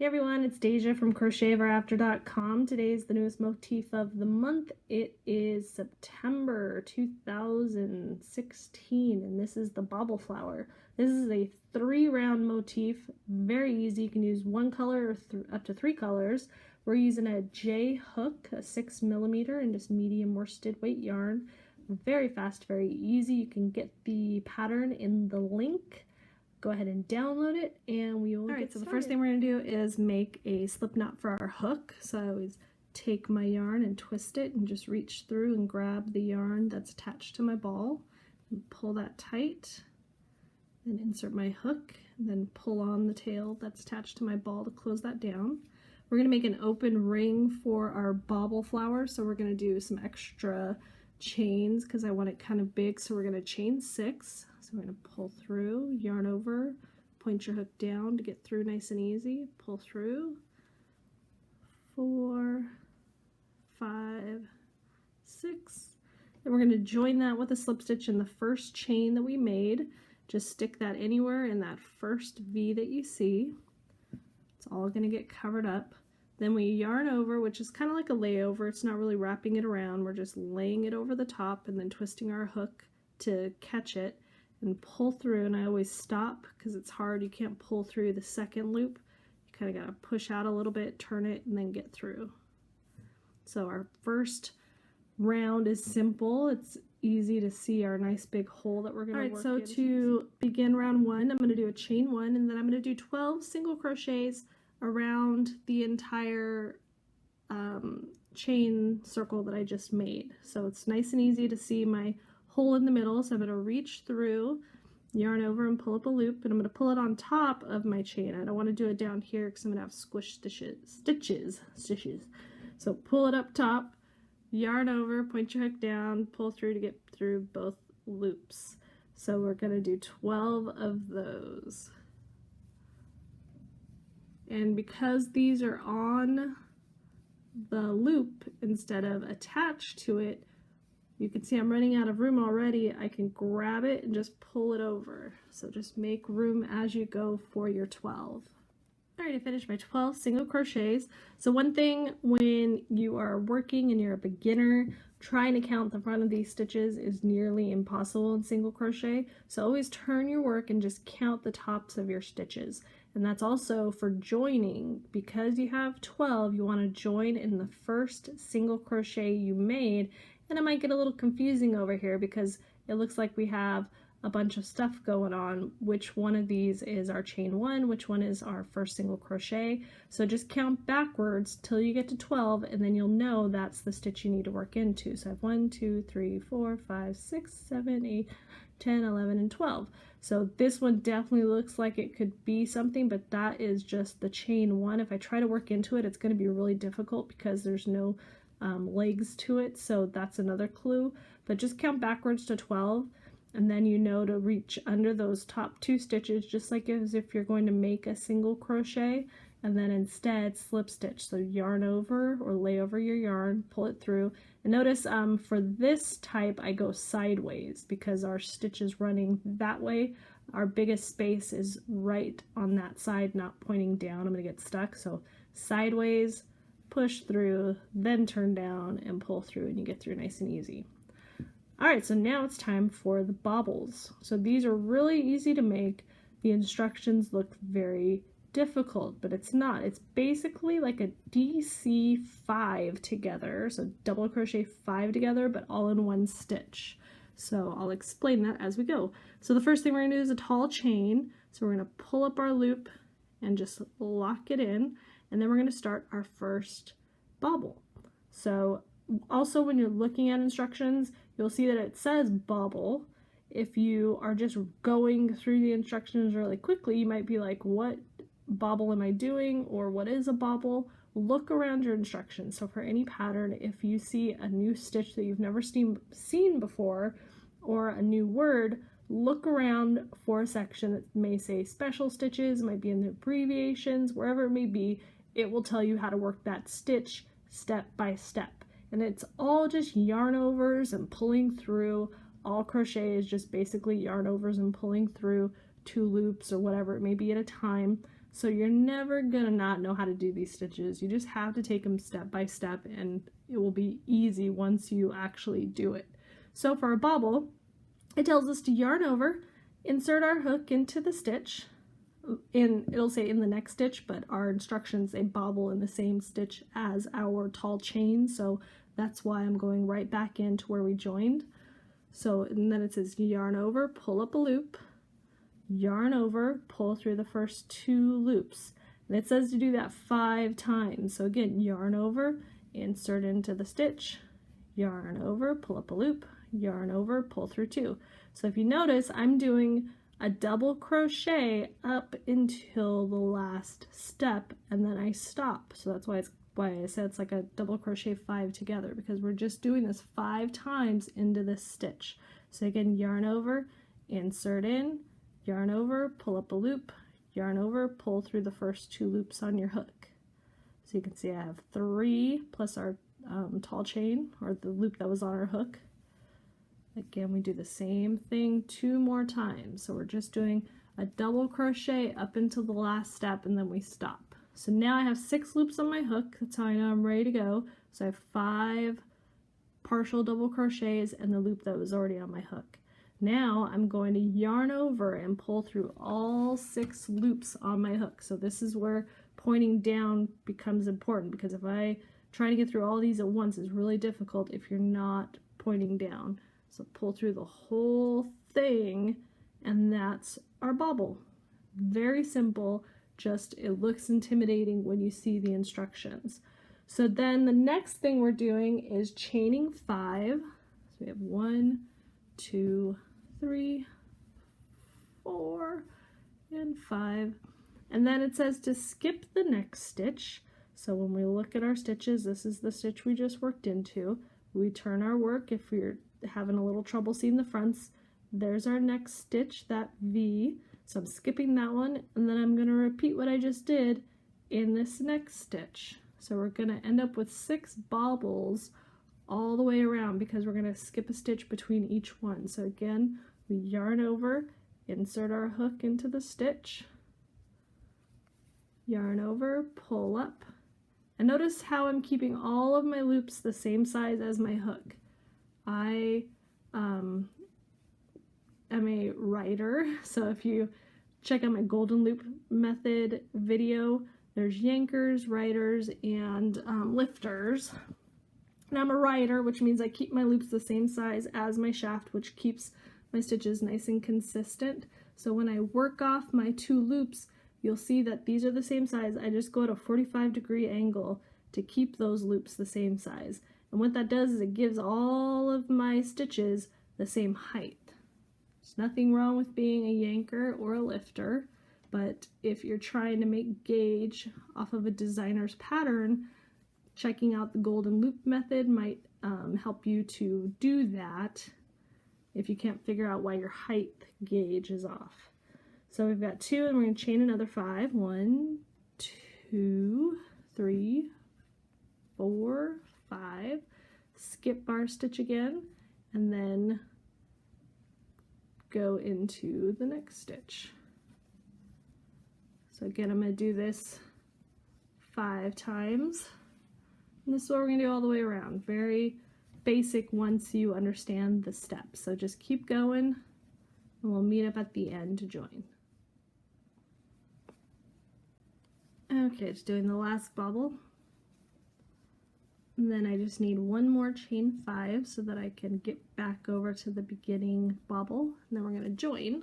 Hey everyone, it's Deja from CrochetEverAfter.com. Today is the newest motif of the month. It is September 2016, and this is the Bobble flower. This is a 3-round motif, very easy. You can use one color or up to 3 colors. We're using a J hook, a 6mm, and just medium worsted weight yarn. Very fast, very easy. You can get the pattern in the link. Go ahead and download it and we will get started. So the first thing we're going to do is make a slip knot for our hook. So I always take my yarn and twist it and just reach through and grab the yarn that's attached to my ball and pull that tight, then insert my hook and then pull on the tail that's attached to my ball to close that down. We're going to make an open ring for our bobble flower, so we're going to do some extra chains because I want it kind of big, so we're going to chain 6. So we're going to pull through, yarn over, point your hook down to get through nice and easy, pull through, 4, 5, 6. Then we're going to join that with a slip stitch in the first chain that we made. Just stick that anywhere in that first V that you see. It's all going to get covered up. Then we yarn over, which is kind of like a layover. It's not really wrapping it around. We're just laying it over the top and then twisting our hook to catch it and pull through. And I always stop because it's hard. You can't pull through the second loop. You kind of got to push out a little bit, turn it, and then get through. So our first round is simple. It's easy to see our nice big hole that we're going to work in. All right, so to begin round 1, I'm going to do a chain 1, and then I'm going to do 12 single crochets around the entire chain circle that I just made. So it's nice and easy to see my hole in the middle. So I'm going to reach through, yarn over, and pull up a loop, and I'm going to pull it on top of my chain. I don't want to do it down here because I'm going to have squish stitches. So pull it up top, yarn over, point your hook down, pull through to get through both loops. So we're going to do 12 of those. And because these are on the loop instead of attached to it, you can see I'm running out of room already. I can grab it and just pull it over. So just make room as you go for your 12. All right, I finished my 12 single crochets. So one thing when you are working and you're a beginner, trying to count the front of these stitches is nearly impossible in single crochet. So always turn your work and just count the tops of your stitches. And that's also for joining. Because you have 12, you want to join in the first single crochet you made. And it might get a little confusing over here because it looks like we have a bunch of stuff going on. Which one of these is our chain 1, which one is our first single crochet. So just count backwards till you get to 12, and then you'll know that's the stitch you need to work into. So I have 1, 2, 3, 4, 5, 6, 7, 8, 10, 11, and 12. So this one definitely looks like it could be something, but that is just the chain 1. If I try to work into it, it's going to be really difficult because there's no legs to it, so that's another clue. But just count backwards to 12, and then you know to reach under those top 2 stitches just like as if you're going to make a single crochet, and then instead slip stitch. So yarn over or lay over your yarn, pull it through. And notice for this type I go sideways because our stitch is running that way. Our biggest space is right on that side, not pointing down. I'm going to get stuck. So sideways, push through, then turn down and pull through, and you get through nice and easy. Alright, so now it's time for the bobbles. So these are really easy to make. The instructions look very difficult, but it's not. It's basically like a DC 5 together, so double crochet 5 together, but all in one stitch. So I'll explain that as we go. So the first thing we're going to do is a tall chain. So we're going to pull up our loop and just lock it in, and then we're going to start our first bobble. So also when you're looking at instructions, you'll see that it says bobble. If you are just going through the instructions really quickly, you might be like, what bobble am I doing, or what is a bobble? Look around your instructions. So for any pattern, if you see a new stitch that you've never seen before, or a new word, look around for a section that may say special stitches, it might be in the abbreviations, wherever it may be. It will tell you how to work that stitch step by step. And it's all just yarn overs and pulling through. All crochet is just basically yarn overs and pulling through 2 loops or whatever it may be at a time. So you're never gonna not know how to do these stitches. You just have to take them step by step, and it will be easy once you actually do it. So for a bobble, it tells us to yarn over, insert our hook into the stitch, it'll say in the next stitch, but our instructions say bobble in the same stitch as our tall chain, so that's why I'm going right back into where we joined. So, and then it says yarn over, pull up a loop, yarn over, pull through the first 2 loops. And it says to do that 5 times. So again, yarn over, insert into the stitch, yarn over, pull up a loop, yarn over, pull through 2. So if you notice, I'm doing a double crochet up until the last step, and then I stop. So that's why I said it's like a double crochet 5 together, because we're just doing this 5 times into this stitch. So again, yarn over, insert in, yarn over, pull up a loop, yarn over, pull through the first 2 loops on your hook. So you can see I have 3 plus our tall chain, or the loop that was on our hook. Again, we do the same thing 2 more times. So we're just doing a double crochet up until the last step, and then we stop. So now I have 6 loops on my hook. That's how I know I'm ready to go. So I have 5 partial double crochets and the loop that was already on my hook. Now I'm going to yarn over and pull through all 6 loops on my hook. So this is where pointing down becomes important, because if I try to get through all these at once, it's really difficult if you're not pointing down. So pull through the whole thing, and that's our bobble. Very simple, just it looks intimidating when you see the instructions. So then the next thing we're doing is chaining 5. So we have 1, 2, 3, 4, and 5. And then it says to skip the next stitch. So when we look at our stitches, this is the stitch we just worked into. We turn our work if we're having a little trouble seeing the fronts. There's our next stitch, that V. So I'm skipping that one, and then I'm going to repeat what I just did in this next stitch. So we're going to end up with 6 bobbles all the way around, because we're going to skip a stitch between each one. So again, we yarn over, insert our hook into the stitch, yarn over, pull up, and notice how I'm keeping all of my loops the same size as my hook. I am a writer, so if you check out my golden loop method video, there's yankers, riders, and lifters. And I'm a rider, which means I keep my loops the same size as my shaft, which keeps my stitches nice and consistent. So when I work off my 2 loops, you'll see that these are the same size. I just go at a 45-degree angle to keep those loops the same size. And what that does is it gives all of my stitches the same height. There's nothing wrong with being a yanker or a lifter, but if you're trying to make gauge off of a designer's pattern, checking out the golden loop method might help you to do that if you can't figure out why your height gauge is off. So we've got 2, and we're going to chain another 5. 1, 2, 3, 4, 5, skip our stitch again, and then go into the next stitch. So again, I'm going to do this 5 times, and this is what we're going to do all the way around. Very basic once you understand the steps. So just keep going, and we'll meet up at the end to join. Okay, just doing the last bobble. And then I just need 1 more chain 5 so that I can get back over to the beginning bobble. And then we're going to join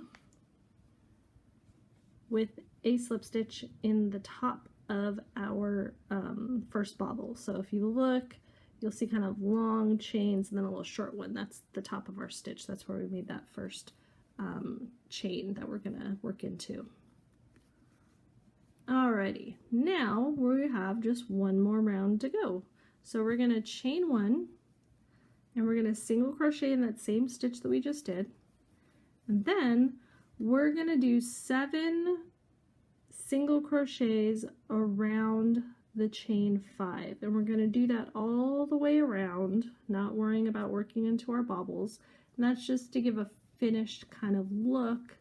with a slip stitch in the top of our first bobble. So if you look, you'll see kind of long chains and then a little short one. That's the top of our stitch. That's where we made that first chain that we're going to work into. Alrighty, now we have just 1 more round to go. So we're going to chain 1, and we're going to single crochet in that same stitch that we just did, and then we're going to do 7 single crochets around the chain 5, and we're going to do that all the way around, not worrying about working into our bobbles, and that's just to give a finished kind of look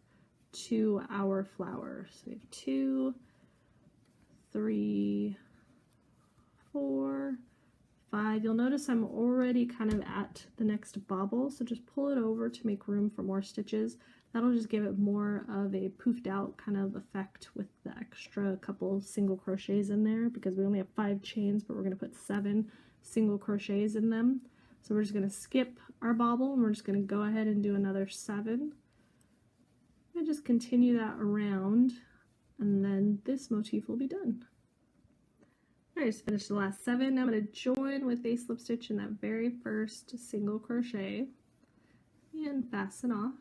to our flower. So we have 2, 3, 4, 5. You'll notice I'm already kind of at the next bobble, so just pull it over to make room for more stitches. That'll just give it more of a poofed out kind of effect with the extra couple single crochets in there, because we only have 5 chains, but we're going to put 7 single crochets in them. So we're just going to skip our bobble and we're just going to go ahead and do another 7. And just continue that around, and then this motif will be done. I just finished the last 7. Now I'm going to join with a slip stitch in that very first single crochet and fasten off.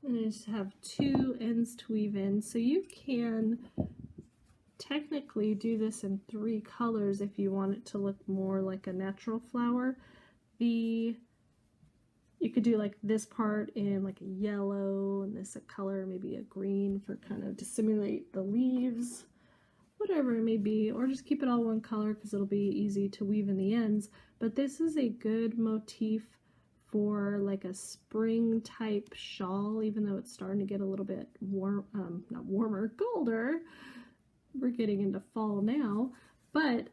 And I just have 2 ends to weave in, so you can technically do this in 3 colors if you want it to look more like a natural flower. You could do like this part in like a yellow and this a color, maybe a green for kind of to simulate the leaves, whatever it may be, or just keep it all one color because it'll be easy to weave in the ends. But this is a good motif for like a spring type shawl, even though it's starting to get a little bit warm, not warmer, colder. We're getting into fall now, but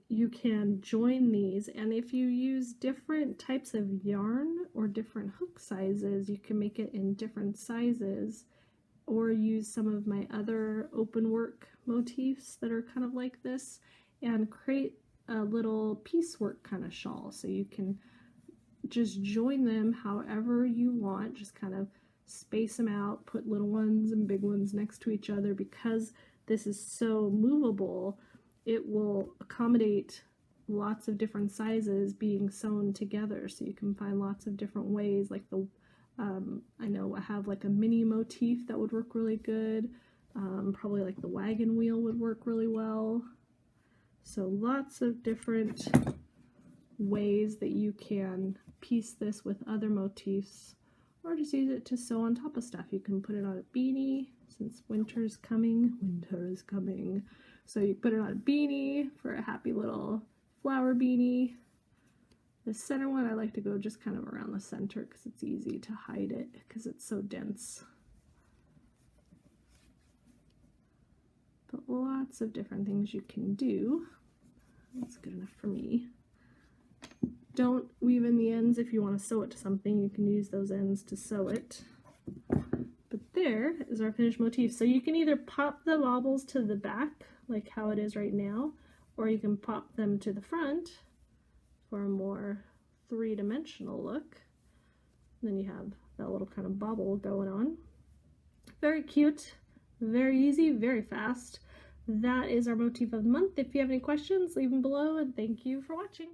you can join these, and if you use different types of yarn or different hook sizes, you can make it in different sizes, or use some of my other open work motifs that are kind of like this and create a little piecework kind of shawl. So you can just join them however you want, just kind of space them out, put little ones and big ones next to each other. Because this is so movable, it will accommodate lots of different sizes being sewn together, so you can find lots of different ways. Like the I know I have like a mini motif that would work really good. Probably like the wagon wheel would work really well. So lots of different ways that you can piece this with other motifs, or just use it to sew on top of stuff. You can put it on a beanie, since winter is coming. So you put it on a beanie for a happy little flower beanie. The center one, I like to go just kind of around the center because it's easy to hide it because it's so dense. But lots of different things you can do. That's good enough for me. Don't weave in the ends if you want to sew it to something. You can use those ends to sew it. But there is our finished motif. So you can either pop the bobbles to the back, like how it is right now, or you can pop them to the front for a more three-dimensional look. And then you have that little kind of bobble going on. Very cute, very easy, very fast. That is our motif of the month. If you have any questions, leave them below, and thank you for watching.